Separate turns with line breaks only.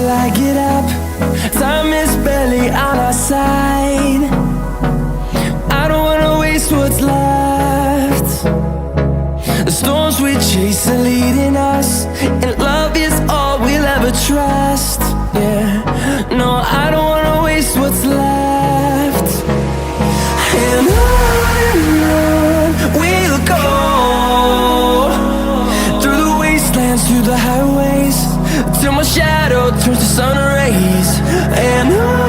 till I get up. Time is barely on our side. I don't wanna waste what's left. The storms we chase are leading us, and love is all we'll ever trust. Yeah, no, I don't wanna waste what's left. And on we'll go, through the wastelands, through the highways, till my shadow turns to sun rays. And on